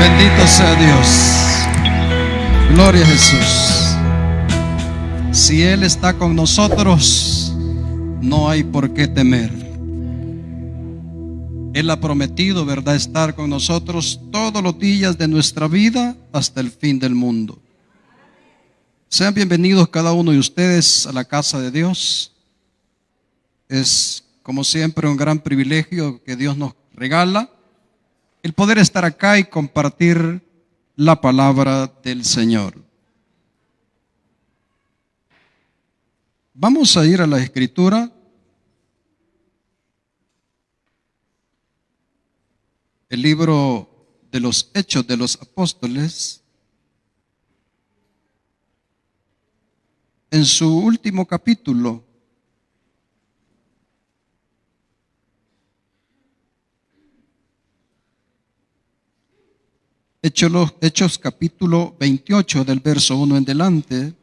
Bendito sea Dios. Gloria a Jesús. Si Él está con nosotros, no hay por qué temer. Él ha prometido, ¿verdad?, estar con nosotros todos los días de nuestra vida hasta el fin del mundo. Sean bienvenidos cada uno de ustedes a la casa de Dios. Es, como siempre, un gran privilegio que Dios nos regala el poder estar acá y compartir la palabra del Señor. Vamos a ir a la Escritura. El libro de los Hechos de los Apóstoles, en su último capítulo. Hechos capítulo 28, del verso 1 en adelante.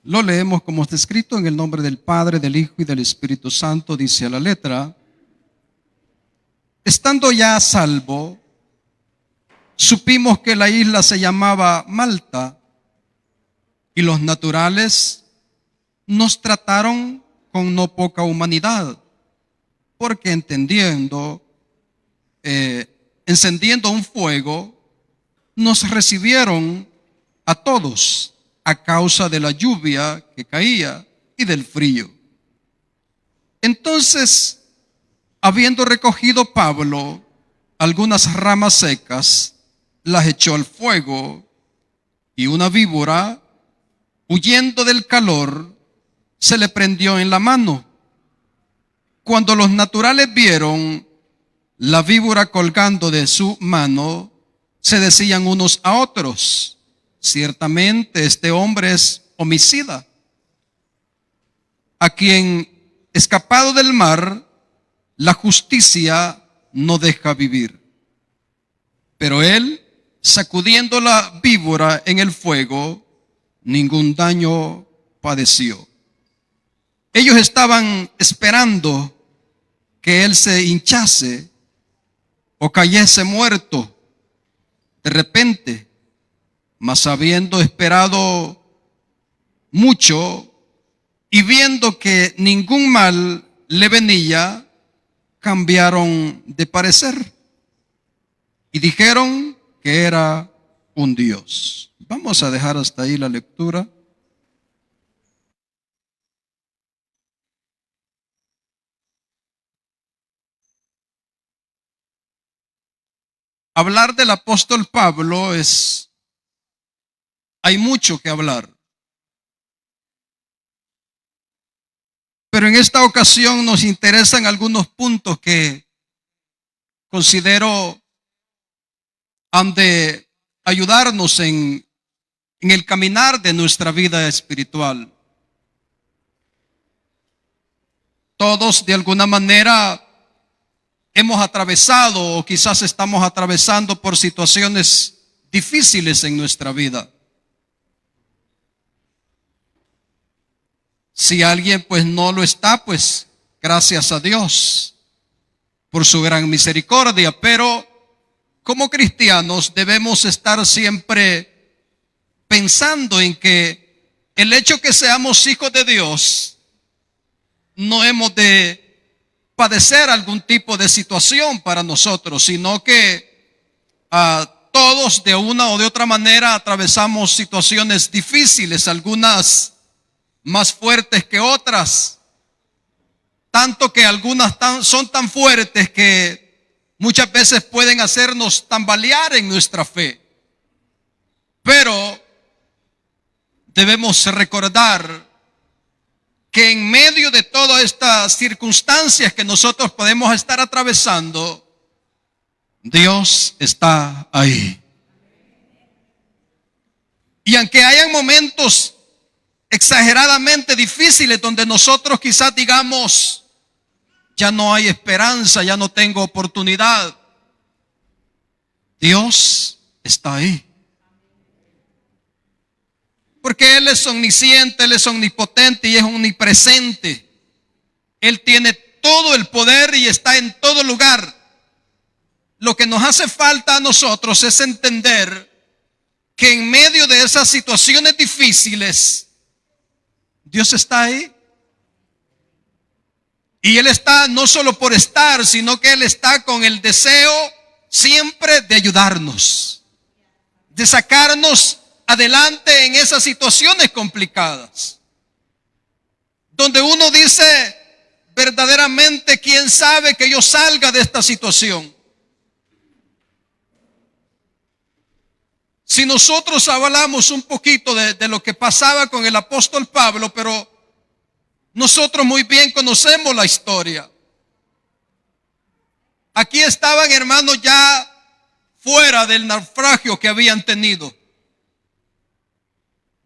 Lo leemos como está escrito: en el nombre del Padre, del Hijo y del Espíritu Santo. Dice a la letra: estando ya a salvo, supimos que la isla se llamaba Malta, y los naturales nos trataron con no poca humanidad, porque encendiendo un fuego, nos recibieron a todos a causa de la lluvia que caía y del frío. Entonces, habiendo recogido Pablo algunas ramas secas, las echó al fuego, y una víbora, huyendo del calor, se le prendió en la mano. Cuando los naturales vieron la víbora colgando de su mano, se decían unos a otros: ciertamente este hombre es homicida, a quien, escapado del mar, la justicia no deja vivir. Pero él, sacudiendo la víbora en el fuego, ningún daño padeció. Ellos estaban esperando que él se hinchase o cayese muerto de repente, mas habiendo esperado mucho y viendo que ningún mal le venía, cambiaron de parecer y dijeron que era un dios. Vamos a dejar hasta ahí la lectura. Hablar del apóstol Pablo hay mucho que hablar. Pero en esta ocasión nos interesan algunos puntos que considero han de ayudarnos en el caminar de nuestra vida espiritual. Todos de alguna manera hemos atravesado, o quizás estamos atravesando por situaciones difíciles en nuestra vida. Si alguien pues no lo está, pues gracias a Dios por su gran misericordia. Pero como cristianos debemos estar siempre pensando en que el hecho que seamos hijos de Dios, no hemos de padecer algún tipo de situación para nosotros, sino que todos de una o de otra manera atravesamos situaciones difíciles, algunas más fuertes que otras, tanto que algunas son tan fuertes que muchas veces pueden hacernos tambalear en nuestra fe. Pero debemos recordar que en medio de todas estas circunstancias que nosotros podemos estar atravesando, Dios está ahí. Y aunque hayan momentos exageradamente difíciles donde nosotros quizás digamos: ya no hay esperanza, ya no tengo oportunidad, Dios está ahí. Porque Él es omnisciente, Él es omnipotente y es omnipresente. Él tiene todo el poder y está en todo lugar. Lo que nos hace falta a nosotros es entender que en medio de esas situaciones difíciles, Dios está ahí. Y Él está no solo por estar, sino que Él está con el deseo siempre de ayudarnos, de sacarnos adelante en esas situaciones complicadas, donde uno dice verdaderamente, ¿quién sabe que yo salga de esta situación? Si nosotros hablamos un poquito de lo que pasaba con el apóstol Pablo, pero nosotros muy bien conocemos la historia. Aquí estaban, hermanos, ya fuera del naufragio que habían tenido.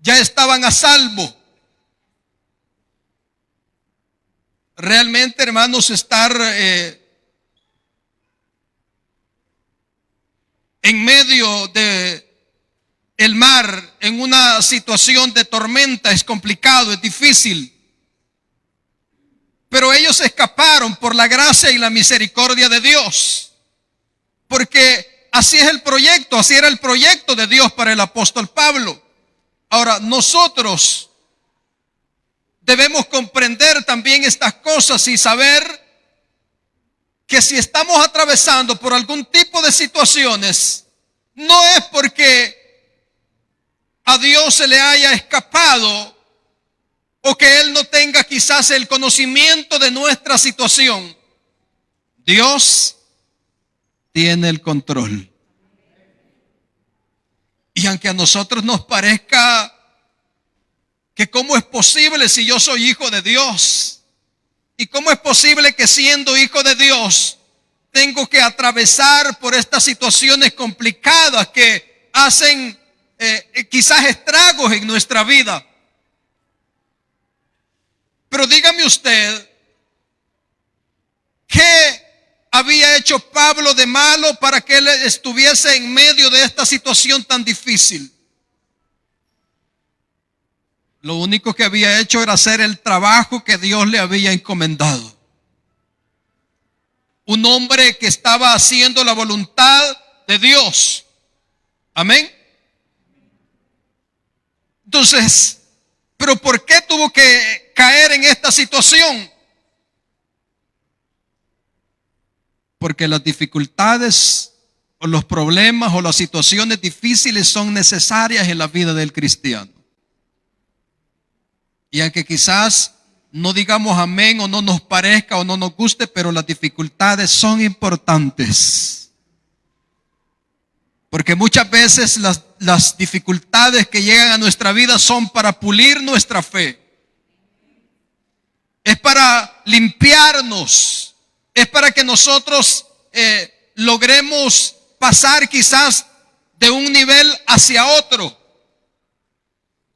Ya estaban a salvo. Realmente, hermanos, estar en medio de el mar en una situación de tormenta es complicado, es difícil. Pero ellos escaparon por la gracia y la misericordia de Dios. Porque así es el proyecto, así era el proyecto de Dios para el apóstol Pablo. Ahora, nosotros debemos comprender también estas cosas y saber que si estamos atravesando por algún tipo de situaciones, no es porque a Dios se le haya escapado o que Él no tenga quizás el conocimiento de nuestra situación. Dios tiene el control. Y aunque a nosotros nos parezca que cómo es posible si yo soy hijo de Dios, y cómo es posible que siendo hijo de Dios tengo que atravesar por estas situaciones complicadas que hacen quizás estragos en nuestra vida. Pero dígame usted, ¿qué había hecho Pablo de malo para que él estuviese en medio de esta situación tan difícil? Lo único que había hecho era hacer el trabajo que Dios le había encomendado. Un hombre que estaba haciendo la voluntad de Dios. Amén. Entonces, ¿pero por qué tuvo que caer en esta situación? Porque las dificultades o los problemas o las situaciones difíciles son necesarias en la vida del cristiano. Y aunque quizás no digamos amén o no nos parezca o no nos guste, pero las dificultades son importantes. Porque muchas veces las dificultades que llegan a nuestra vida son para pulir nuestra fe. Es para limpiarnos. Es para que nosotros logremos pasar quizás de un nivel hacia otro.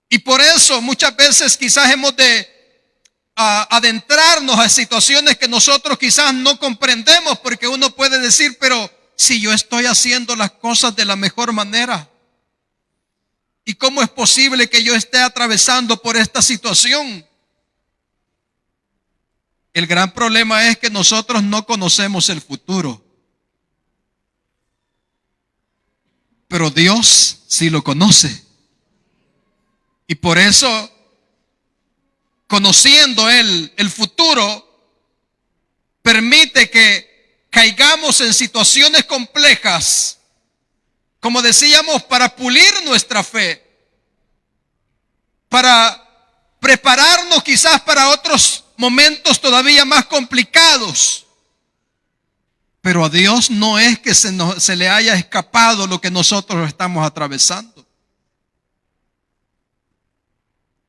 Y por eso muchas veces quizás hemos de adentrarnos a situaciones que nosotros quizás no comprendemos, porque uno puede decir, pero si yo estoy haciendo las cosas de la mejor manera, ¿y cómo es posible que yo esté atravesando por esta situación? El gran problema es que nosotros no conocemos el futuro, pero Dios sí lo conoce. Y por eso, conociendo Él el futuro, permite que caigamos en situaciones complejas, como decíamos, para pulir nuestra fe, para prepararnos quizás para otros momentos todavía más complicados. Pero a Dios no es que se le haya escapado lo que nosotros estamos atravesando.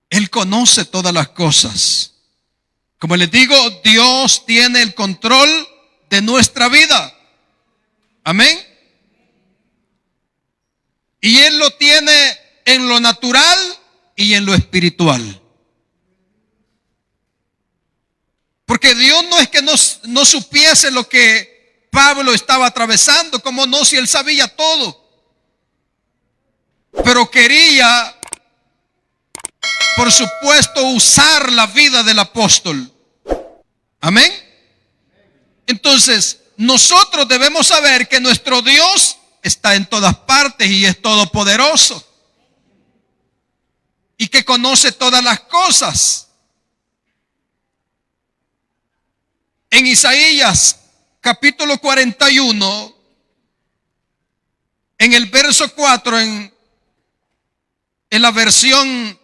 Él conoce todas las cosas. Como les digo, Dios tiene el control de nuestra vida. Amén. Y Él lo tiene en lo natural y en lo espiritual. Porque Dios no es que no supiese lo que Pablo estaba atravesando, como no, si Él sabía todo. Pero quería por supuesto, usar la vida del apóstol. Amén. Entonces, nosotros debemos saber que nuestro Dios está en todas partes y es todopoderoso. Y que conoce todas las cosas. En Isaías capítulo 41, en el verso 4, en la versión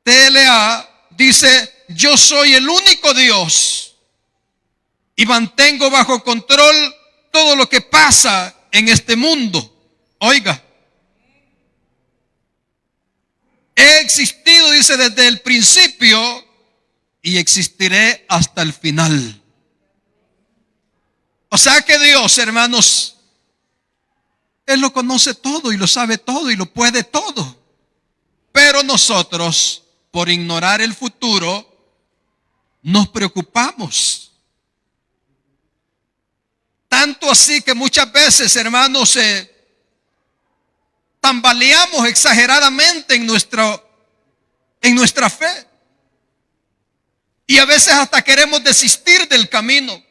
TLA, dice: yo soy el único Dios y mantengo bajo control todo lo que pasa en este mundo. Oiga, he existido, dice, desde el principio y existiré hasta el final. O sea que Dios, hermanos, Él lo conoce todo y lo sabe todo y lo puede todo. Pero nosotros, por ignorar el futuro, nos preocupamos. Tanto así que muchas veces, hermanos, tambaleamos exageradamente en nuestra fe. Y a veces hasta queremos desistir del camino.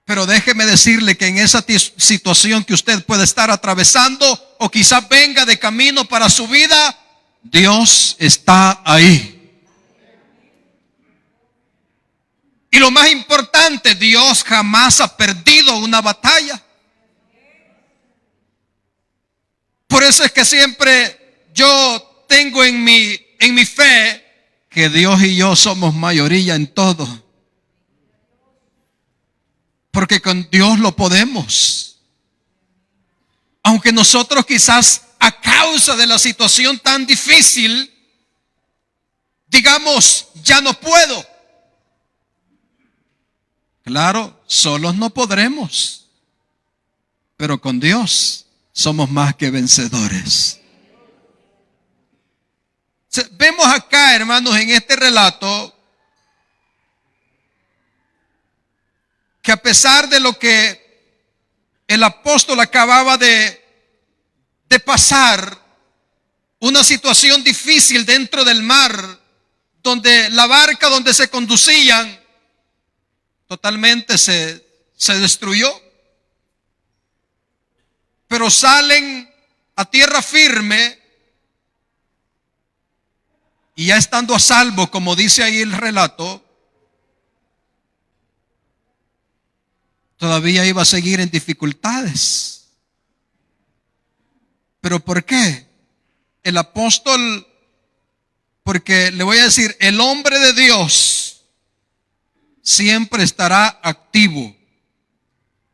Pero déjeme decirle que en esa situación que usted puede estar atravesando o quizás venga de camino para su vida, Dios está ahí. Y lo más importante, Dios jamás ha perdido una batalla. Por eso es que siempre yo tengo en mi fe que Dios y yo somos mayoría en todo. Porque con Dios lo podemos. Aunque nosotros quizás a causa de la situación tan difícil, digamos, ya no puedo. Claro, solos no podremos. Pero con Dios somos más que vencedores. Vemos acá, hermanos, en este relato, que a pesar de lo que el apóstol acababa de pasar, una situación difícil dentro del mar, donde la barca donde se conducían totalmente se destruyó. Pero salen a tierra firme y ya estando a salvo, como dice ahí el relato, todavía iba a seguir en dificultades. ¿Pero por qué? El apóstol, porque le voy a decir, el hombre de Dios siempre estará activo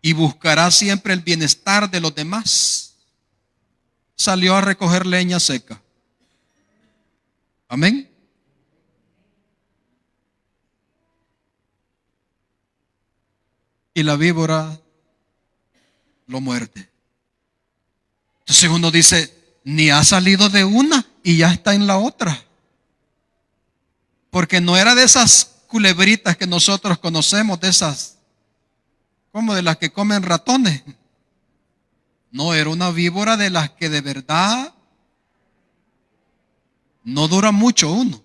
y buscará siempre el bienestar de los demás. Salió a recoger leña seca. Amén. Y la víbora lo muerde. Entonces uno dice, ni ha salido de una y ya está en la otra. Porque no era de esas culebritas que nosotros conocemos, de esas, como de las que comen ratones. No, era una víbora de las que de verdad no dura mucho uno.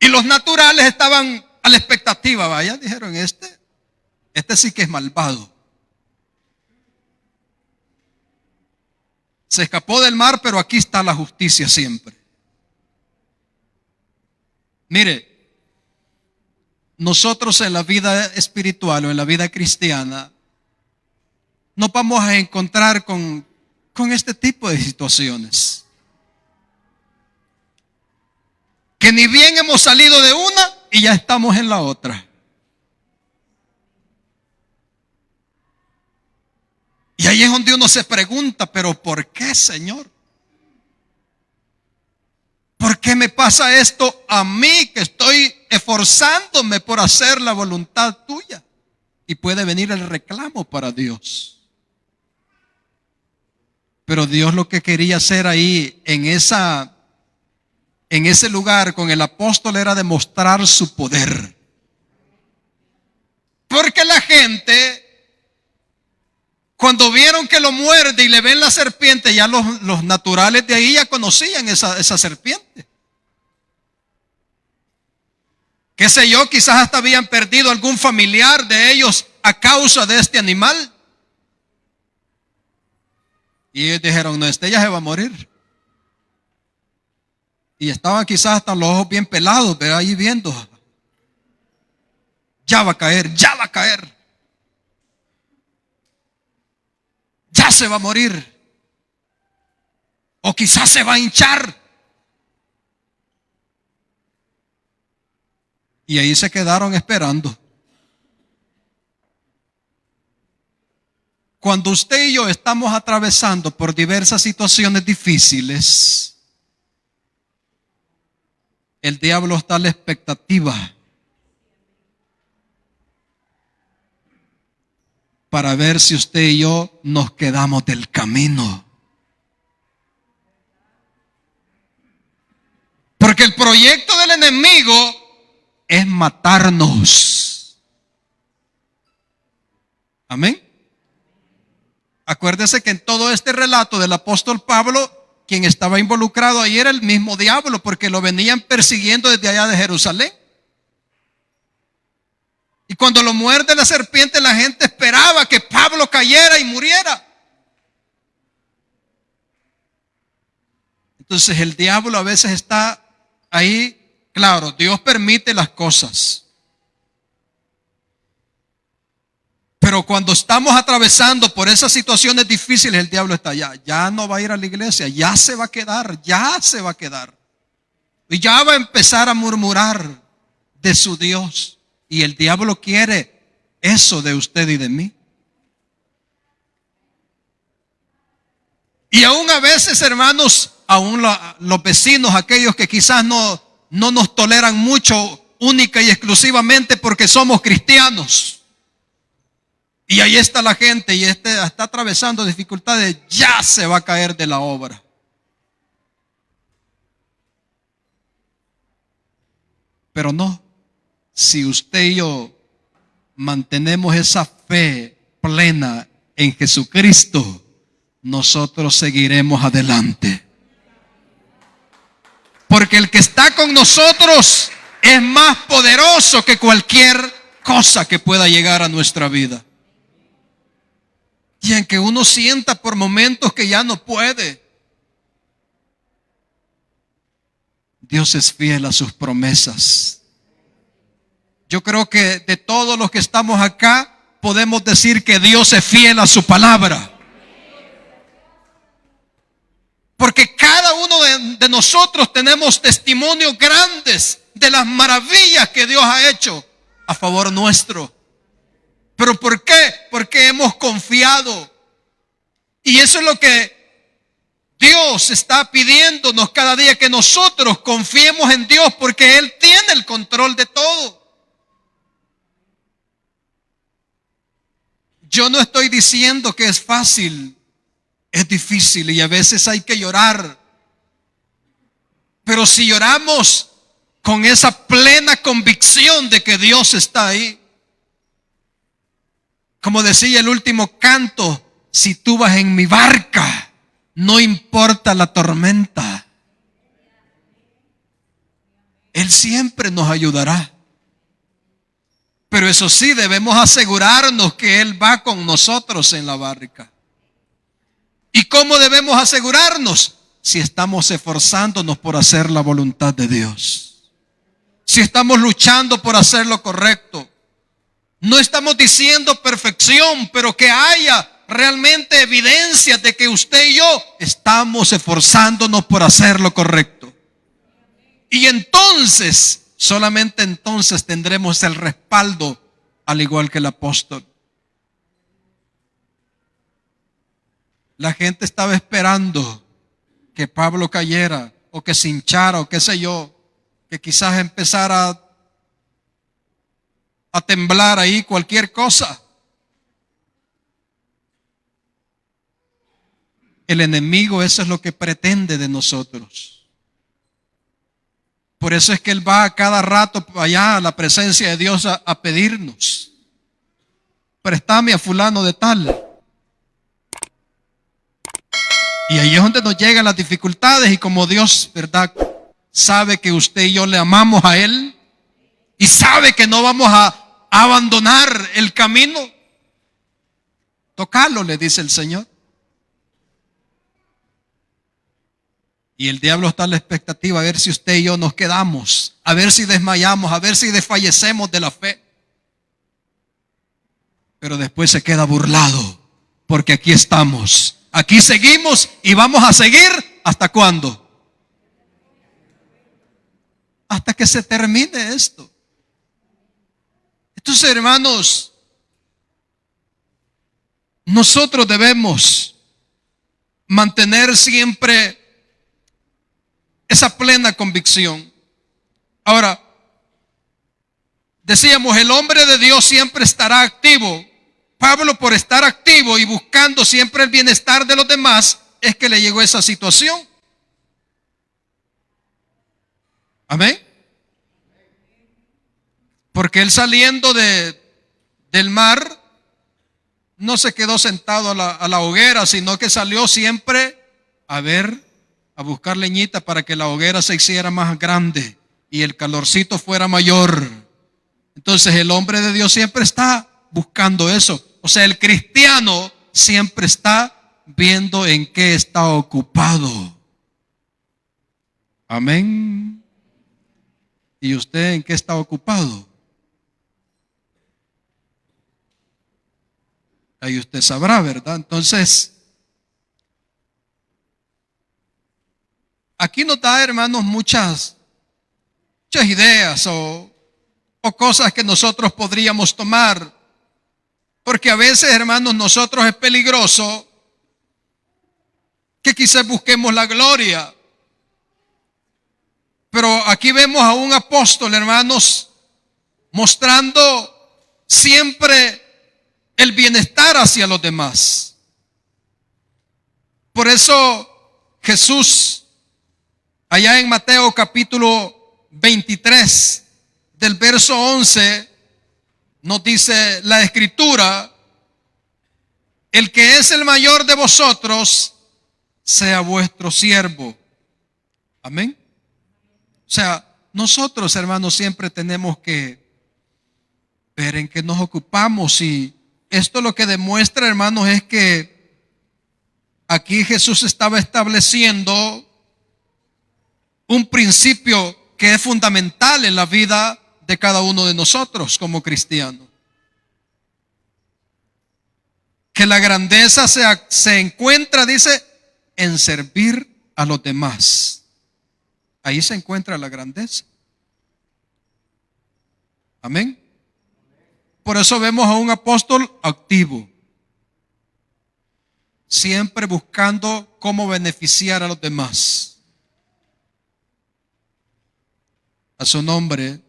Y los naturales estaban a la expectativa, vaya, dijeron, este sí que es malvado. Se escapó del mar, pero aquí está la justicia siempre. Mire, nosotros en la vida espiritual o en la vida cristiana nos vamos a encontrar con este tipo de situaciones. Que ni bien hemos salido de una y ya estamos en la otra. Y ahí es donde uno se pregunta, pero ¿por qué, Señor? ¿Por qué me pasa esto a mí que estoy esforzándome por hacer la voluntad tuya? Y puede venir el reclamo para Dios. Pero Dios lo que quería hacer ahí en ese lugar con el apóstol era demostrar su poder. Porque la gente Cuando vieron que lo muerde y le ven la serpiente, ya los naturales de ahí ya conocían esa serpiente. Qué sé yo, quizás hasta habían perdido algún familiar de ellos a causa de este animal. Y ellos dijeron, no, este ya se va a morir. Y estaban quizás hasta los ojos bien pelados, pero ahí viendo. Ya va a caer, ya va a caer. Ya se va a morir. O quizás se va a hinchar. Y ahí se quedaron esperando. Cuando usted y yo estamos atravesando por diversas situaciones difíciles, el diablo está a la expectativa para ver si usted y yo nos quedamos del camino. Porque el proyecto del enemigo es matarnos. Amén. Acuérdese que en todo este relato del apóstol Pablo, quien estaba involucrado ahí era el mismo diablo, porque lo venían persiguiendo desde allá de Jerusalén. Y cuando lo muerde la serpiente, la gente esperaba que Pablo cayera y muriera. Entonces el diablo a veces está ahí. Claro, Dios permite las cosas. Pero cuando estamos atravesando por esas situaciones difíciles, el diablo está allá. Ya no va a ir a la iglesia, ya se va a quedar, ya se va a quedar. Y ya va a empezar a murmurar de su Dios. Y el diablo quiere eso de usted y de mí. Y aún a veces, hermanos, aún los vecinos, aquellos que quizás no nos toleran mucho, única y exclusivamente porque somos cristianos. Y ahí está la gente y está atravesando dificultades, ya se va a caer de la obra. Pero no, si usted y yo mantenemos esa fe plena en Jesucristo, nosotros seguiremos adelante. Porque el que está con nosotros es más poderoso que cualquier cosa que pueda llegar a nuestra vida. Y en que uno sienta por momentos que ya no puede, Dios es fiel a sus promesas. Yo creo que de todos los que estamos acá, podemos decir que Dios es fiel a su palabra. Porque cada uno de nosotros tenemos testimonios grandes de las maravillas que Dios ha hecho a favor nuestro. ¿Pero por qué? Porque hemos confiado. Y eso es lo que Dios está pidiéndonos cada día, que nosotros confiemos en Dios, porque Él tiene el control de todo. Yo no estoy diciendo que es fácil, es difícil y a veces hay que llorar. Pero si lloramos con esa plena convicción de que Dios está ahí, como decía el último canto, si tú vas en mi barca, no importa la tormenta, Él siempre nos ayudará. Pero eso sí, debemos asegurarnos que Él va con nosotros en la barca. ¿Y cómo debemos asegurarnos? Si estamos esforzándonos por hacer la voluntad de Dios. Si estamos luchando por hacer lo correcto. No estamos diciendo perfección, pero que haya realmente evidencia de que usted y yo estamos esforzándonos por hacer lo correcto. Y entonces, solamente entonces tendremos el respaldo, al igual que el apóstol. La gente estaba esperando que Pablo cayera o que se hinchara o qué sé yo, que quizás empezara a temblar ahí cualquier cosa. El enemigo, eso es lo que pretende de nosotros. Por eso es que él va a cada rato allá a la presencia de Dios a pedirnos: préstame a fulano de tal, Y ahí es donde nos llegan las dificultades y como Dios, ¿verdad?, sabe que usted y yo le amamos a Él y sabe que no vamos a abandonar el camino. Tocalo, le dice el Señor. Y el diablo está a la expectativa a ver si usted y yo nos quedamos, a ver si desmayamos, a ver si desfallecemos de la fe. Pero después se queda burlado, porque aquí estamos, aquí seguimos y vamos a seguir ¿hasta cuándo? Hasta que se termine esto. Entonces, hermanos, nosotros debemos mantener siempre esa plena convicción. Ahora, decíamos, el hombre de Dios siempre estará activo. Pablo, por estar activo y buscando siempre el bienestar de los demás, es que le llegó esa situación. Amén. Porque él saliendo del mar, no se quedó sentado a la hoguera, sino que salió siempre a buscar leñita para que la hoguera se hiciera más grande y el calorcito fuera mayor. Entonces el hombre de Dios siempre está buscando eso. O sea, el cristiano siempre está viendo en qué está ocupado. Amén. ¿Y usted en qué está ocupado? Ahí usted sabrá, ¿verdad? Entonces, aquí nos da, hermanos, muchas ideas o cosas que nosotros podríamos tomar. Porque a veces, hermanos, nosotros es peligroso que quizás busquemos la gloria. Pero aquí vemos a un apóstol, hermanos, mostrando siempre el bienestar hacia los demás. Por eso Jesús, allá en Mateo capítulo 23, del verso 11, nos dice la escritura: el que es el mayor de vosotros, sea vuestro siervo. Amén. O sea, nosotros, hermanos, siempre tenemos que ver en qué nos ocupamos. Y esto lo que demuestra, hermanos, es que aquí Jesús estaba estableciendo un principio que es fundamental en la vida de cada uno de nosotros como cristianos. Que la grandeza se encuentra, dice, en servir a los demás. Ahí se encuentra la grandeza. Amén. Por eso vemos a un apóstol activo, siempre buscando cómo beneficiar a los demás. A su nombre.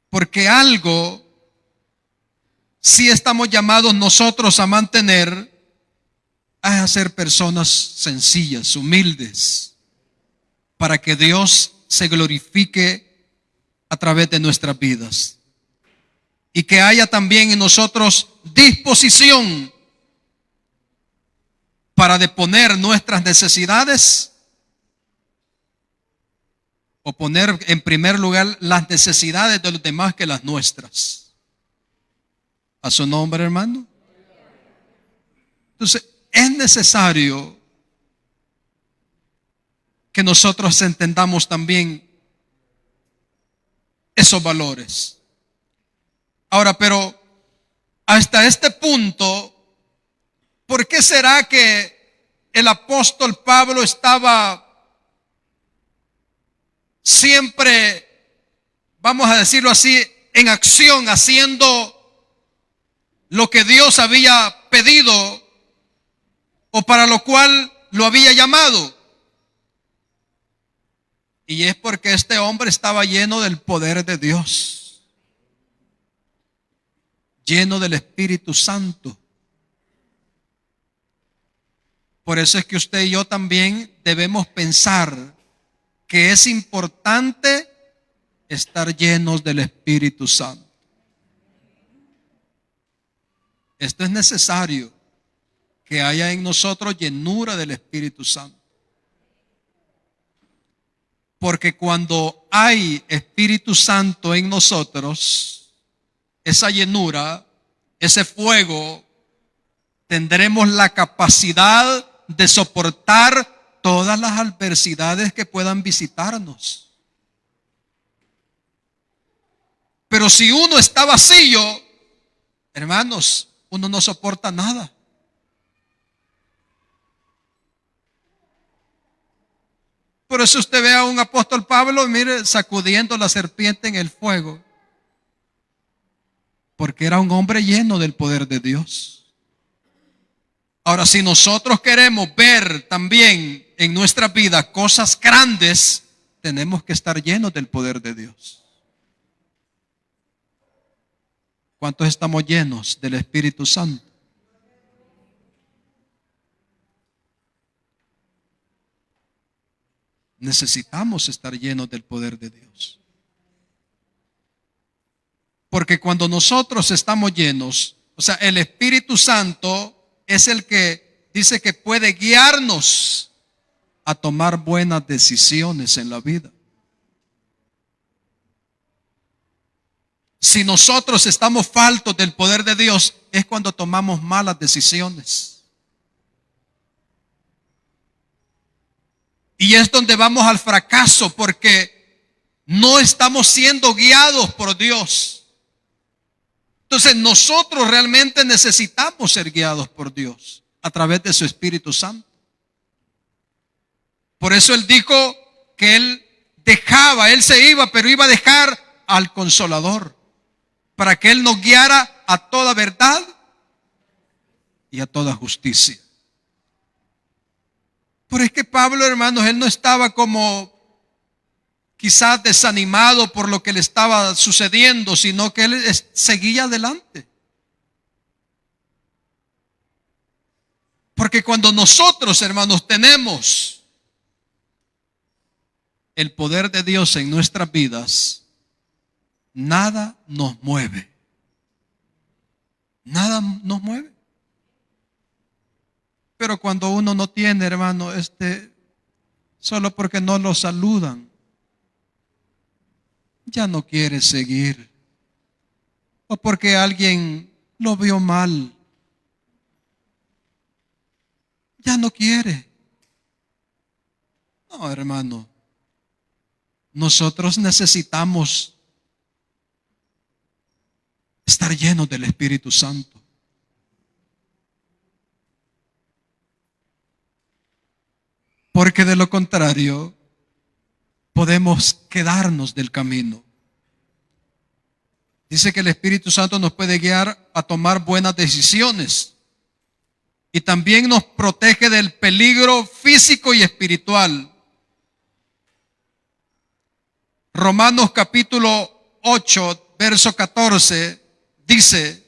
Porque algo sí estamos llamados nosotros a mantener, a ser personas sencillas, humildes, para que Dios se glorifique a través de nuestras vidas. Y que haya también en nosotros disposición para deponer nuestras necesidades o poner en primer lugar las necesidades de los demás que las nuestras. A su nombre, hermano. Entonces, es necesario que nosotros entendamos también esos valores. Ahora, pero hasta este punto, ¿por qué será que el apóstol Pablo estaba siempre, vamos a decirlo así, en acción, haciendo lo que Dios había pedido o para lo cual lo había llamado? Y es porque este hombre estaba lleno del poder de Dios, lleno del Espíritu Santo. Por eso es que usted y yo también debemos pensar que es importante estar llenos del Espíritu Santo. Esto es necesario, que haya en nosotros llenura del Espíritu Santo. Porque cuando hay Espíritu Santo en nosotros, esa llenura, ese fuego, tendremos la capacidad de soportar todas las adversidades que puedan visitarnos. Pero si uno está vacío, hermanos, uno no soporta nada. Por eso usted ve a un apóstol Pablo, mire, sacudiendo la serpiente en el fuego. Porque era un hombre lleno del poder de Dios. Ahora, si nosotros queremos ver también en nuestra vida cosas grandes, tenemos que estar llenos del poder de Dios. ¿Cuántos estamos llenos del Espíritu Santo? Necesitamos estar llenos del poder de Dios. Porque cuando nosotros estamos llenos, o sea, el Espíritu Santo es el que dice que puede guiarnos a tomar buenas decisiones en la vida. Si nosotros estamos faltos del poder de Dios, es cuando tomamos malas decisiones. Y es donde vamos al fracaso, porque no estamos siendo guiados por Dios. Entonces nosotros realmente necesitamos ser guiados por Dios a través de su Espíritu Santo. Por eso Él dijo que Él se iba, pero iba a dejar al Consolador, para que Él nos guiara a toda verdad y a toda justicia. Pero es que Pablo, hermanos, él no estaba como quizás desanimado por lo que le estaba sucediendo, sino que él seguía adelante. Porque cuando nosotros, hermanos, tenemos el poder de Dios en nuestras vidas, nada nos mueve. Nada nos mueve. Pero cuando uno no tiene, hermano, solo porque no lo saludan, ya no quiere seguir. O porque alguien lo vio mal, ya no quiere. No, hermano. Nosotros necesitamos estar llenos del Espíritu Santo. Porque de lo contrario, podemos quedarnos del camino. Dice que el Espíritu Santo nos puede guiar a tomar buenas decisiones. Y también nos protege del peligro físico y espiritual. Romanos capítulo 8, verso 14, dice: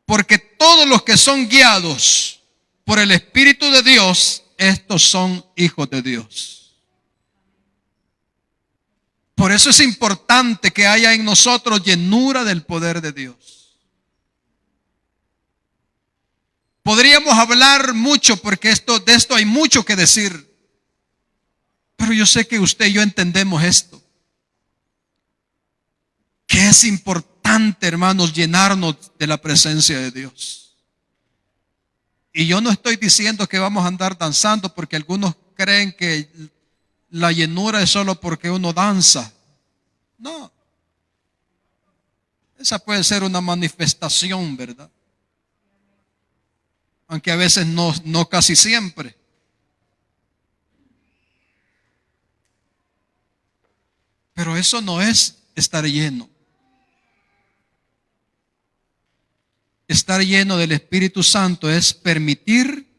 porque todos los que son guiados por el Espíritu de Dios, estos son hijos de Dios. Por eso es importante que haya en nosotros llenura del poder de Dios. Podríamos hablar mucho, porque de esto hay mucho que decir. Pero yo sé que usted y yo entendemos esto. Que es importante, hermanos, llenarnos de la presencia de Dios. Y yo no estoy diciendo que vamos a andar danzando, porque algunos creen que la llenura es solo porque uno danza. No. Esa puede ser una manifestación, ¿verdad? Aunque a veces no casi siempre. Pero eso no es estar lleno. Estar lleno del Espíritu Santo es permitir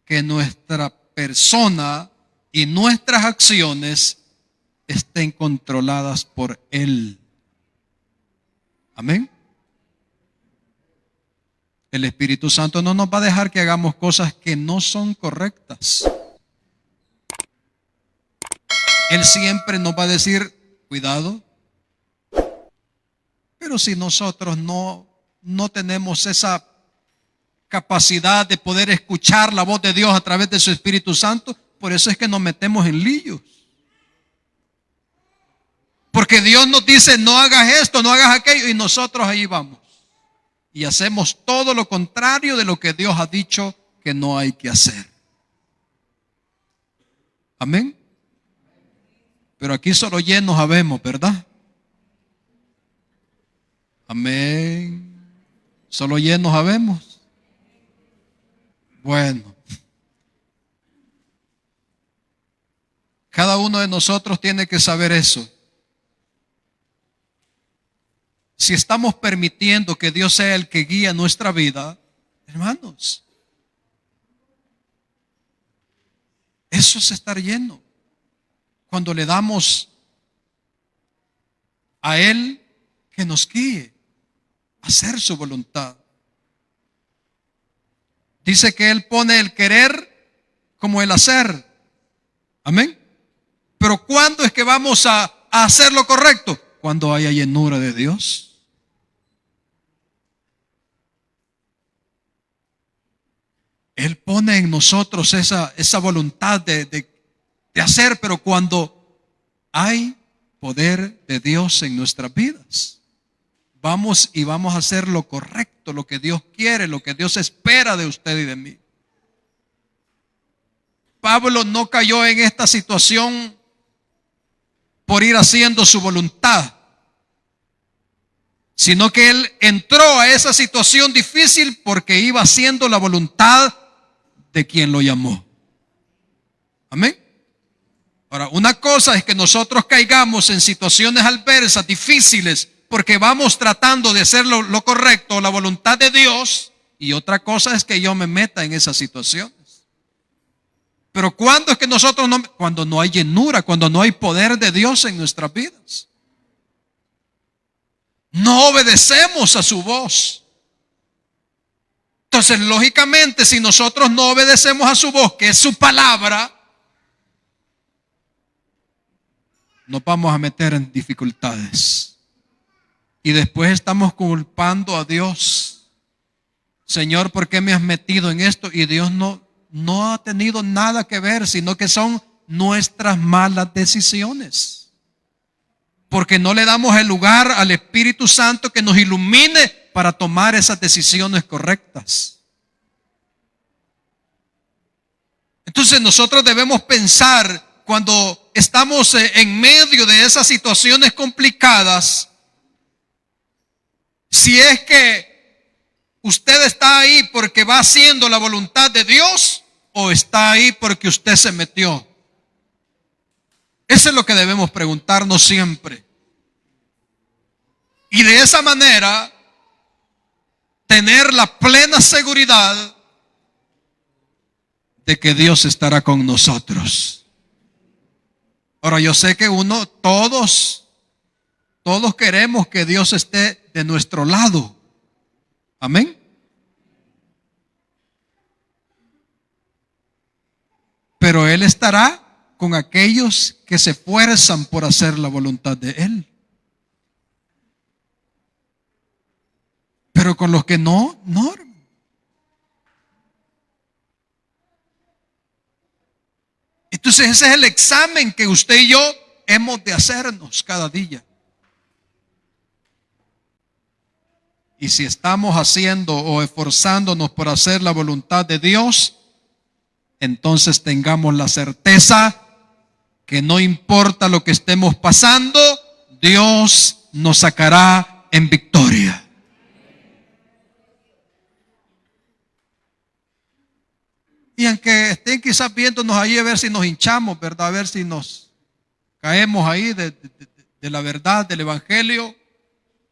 que nuestra persona y nuestras acciones estén controladas por Él. Amén. El Espíritu Santo no nos va a dejar que hagamos cosas que no son correctas. Él siempre nos va a decir: cuidado. Pero si nosotros no no tenemos esa capacidad de poder escuchar la voz de Dios a través de su Espíritu Santo. Por eso es que nos metemos en líos. Porque Dios nos dice, no hagas esto, no hagas aquello, y nosotros ahí vamos. Y hacemos todo lo contrario de lo que Dios ha dicho que no hay que hacer. Amén. Pero aquí solo llenos habemos, ¿verdad? Amén. Solo llenos habemos. Bueno. Cada uno de nosotros tiene que saber eso. Si estamos permitiendo que Dios sea el que guía nuestra vida, hermanos, eso es estar lleno. Cuando le damos a Él que nos guíe a hacer su voluntad. Dice que Él pone el querer como el hacer. Amén. Pero ¿cuándo es que vamos a hacer lo correcto? Cuando haya llenura de Dios. Él pone en nosotros esa voluntad de hacer, pero cuando hay poder de Dios en nuestras vidas, vamos a hacer lo correcto, lo que Dios quiere, lo que Dios espera de usted y de mí. Pablo no cayó en esta situación por ir haciendo su voluntad, sino que él entró a esa situación difícil porque iba haciendo la voluntad de quien lo llamó. Amén. Ahora, una cosa es que nosotros caigamos en situaciones adversas, difíciles, porque vamos tratando de hacer lo correcto, la voluntad de Dios, y otra cosa es que yo me meta en esas situaciones. Pero ¿cuándo es que nosotros no? Cuando no hay llenura, cuando no hay poder de Dios en nuestras vidas. No obedecemos a su voz. Entonces, lógicamente, si nosotros no obedecemos a su voz, que es su palabra, nos vamos a meter en dificultades. Y después estamos culpando a Dios. Señor, ¿por qué me has metido en esto? Y Dios no ha tenido nada que ver, sino que son nuestras malas decisiones. Porque no le damos el lugar al Espíritu Santo que nos ilumine para tomar esas decisiones correctas. Entonces nosotros debemos pensar cuando estamos en medio de esas situaciones complicadas, si es que usted está ahí porque va haciendo la voluntad de Dios o está ahí porque usted se metió. Eso es lo que debemos preguntarnos siempre. Y de esa manera tener la plena seguridad de que Dios estará con nosotros. Ahora, yo sé que todos queremos que Dios esté de nuestro lado. Amén. Pero Él estará con aquellos que se esfuerzan por hacer la voluntad de Él. Pero con los que no. Entonces ese es el examen que usted y yo hemos de hacernos cada día. Y si estamos haciendo o esforzándonos por hacer la voluntad de Dios, entonces tengamos la certeza que no importa lo que estemos pasando, Dios nos sacará en victoria. Y aunque estén quizás viéndonos ahí a ver si nos hinchamos, ¿verdad? A ver si nos caemos ahí de la verdad del Evangelio.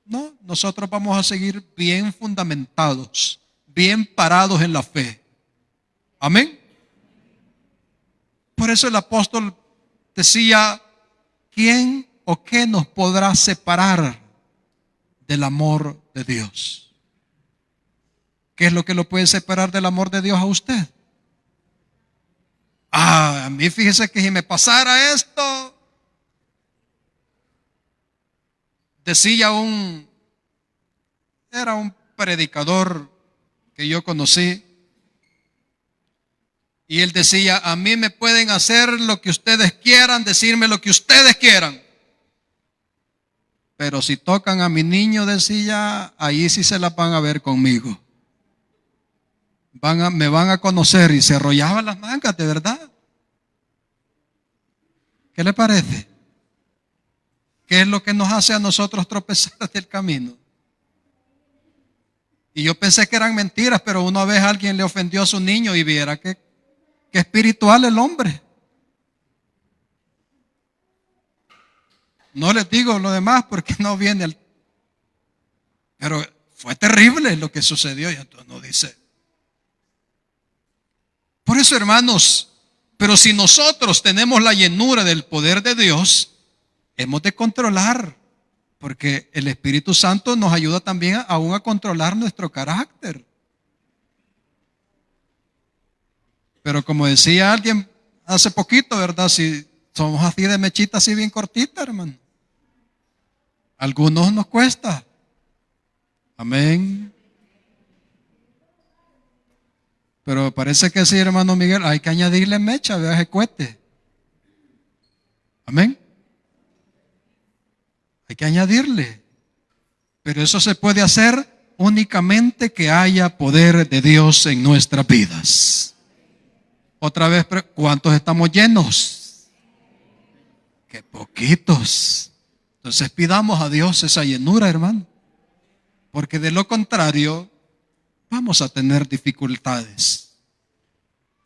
No, nosotros vamos a seguir bien fundamentados, bien parados en la fe. Amén. Por eso el apóstol decía, ¿quién o qué nos podrá separar del amor de Dios? ¿Qué es lo que lo puede separar del amor de Dios a usted? A mí fíjese que si me pasara esto, decía era un predicador que yo conocí, y él decía: a mí me pueden hacer lo que ustedes quieran, decirme lo que ustedes quieran, pero si tocan a mi niño, decía, ahí sí se la van a ver conmigo. Me van a conocer. Y se arrollaba las mangas, de verdad. ¿Qué le parece? ¿Qué es lo que nos hace a nosotros tropezar del camino? Y yo pensé que eran mentiras, pero una vez alguien le ofendió a su niño y viera que espiritual el hombre. No les digo lo demás porque no viene el... Pero fue terrible lo que sucedió y entonces no dice. Por eso, hermanos, pero si nosotros tenemos la llenura del poder de Dios, hemos de controlar, porque el Espíritu Santo nos ayuda también aún a controlar nuestro carácter. Pero como decía alguien hace poquito, ¿verdad? Si somos así de mechita, así bien cortita, hermano. A algunos nos cuesta. Amén. Pero parece que sí, hermano Miguel, hay que añadirle mecha, vea ese cohete. Amén. Hay que añadirle. Pero eso se puede hacer únicamente que haya poder de Dios en nuestras vidas. Otra vez, ¿cuántos estamos llenos? ¡Qué poquitos! Entonces pidamos a Dios esa llenura, hermano. Porque de lo contrario, vamos a tener dificultades.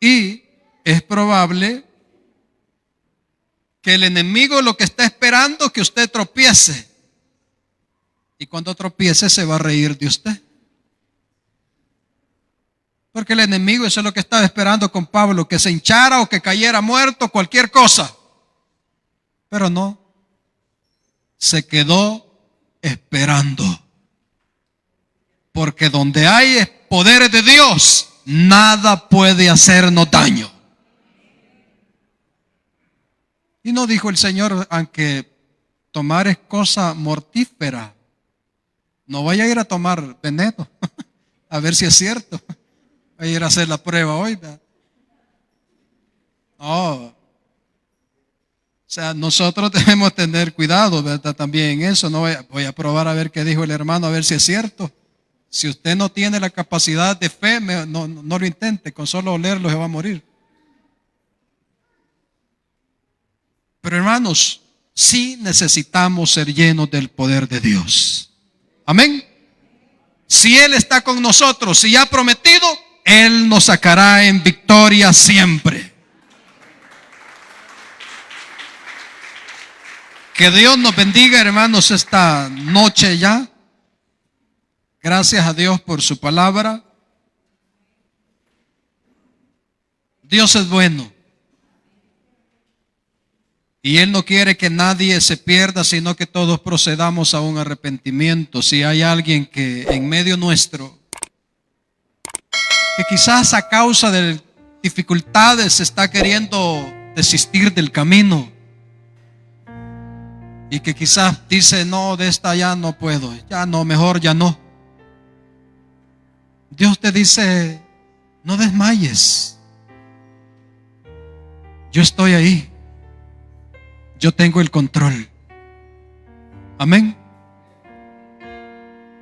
Y es probable que el enemigo lo que está esperando es que usted tropiece. Y cuando tropiece se va a reír de usted. Porque el enemigo, eso es lo que estaba esperando con Pablo, que se hinchara o que cayera muerto, cualquier cosa. Pero no, se quedó esperando. Porque donde hay poder de Dios, nada puede hacernos daño. Y no dijo el Señor, aunque tomar es cosa mortífera, no vaya a ir a tomar veneno, a ver si es cierto. Voy a ir a hacer la prueba hoy, ¿verdad? No. O sea, nosotros debemos tener cuidado, ¿verdad? También en eso. No voy a probar a ver qué dijo el hermano, a ver si es cierto. Si usted no tiene la capacidad de fe, no lo intente. Con solo olerlo se va a morir. Pero hermanos, sí necesitamos ser llenos del poder de Dios. Amén. Si Él está con nosotros, si ha prometido, Él nos sacará en victoria siempre. Que Dios nos bendiga, hermanos, esta noche ya. Gracias a Dios por su palabra. Dios es bueno. Y Él no quiere que nadie se pierda, sino que todos procedamos a un arrepentimiento. Si hay alguien que en medio nuestro, que quizás a causa de dificultades está queriendo desistir del camino, y que quizás dice, no, de esta ya no puedo, ya no, mejor ya no. Dios te dice, no desmayes. Yo estoy ahí. Yo tengo el control. Amén.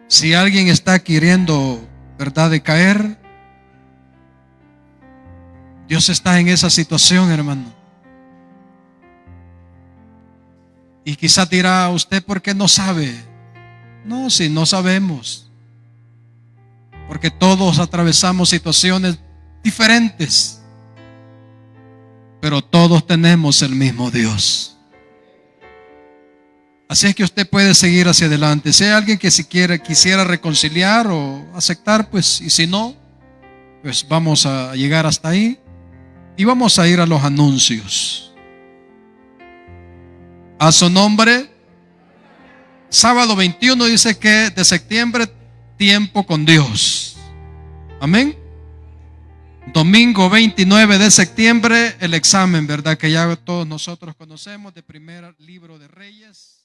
Si alguien está queriendo, ¿verdad?, de caer, Dios está en esa situación, hermano. Y quizás dirá usted, ¿por qué no sabe? No, si no sabemos. Porque todos atravesamos situaciones diferentes. Pero todos tenemos el mismo Dios. Así es que usted puede seguir hacia adelante. Si hay alguien que quisiera reconciliar o aceptar, pues, y si no, pues vamos a llegar hasta ahí. Y vamos a ir a los anuncios. A su nombre. Sábado 21 dice que de septiembre, tiempo con Dios. Amén. Domingo 29 de septiembre, el examen, ¿verdad? Que ya todos nosotros conocemos, de primer libro de Reyes.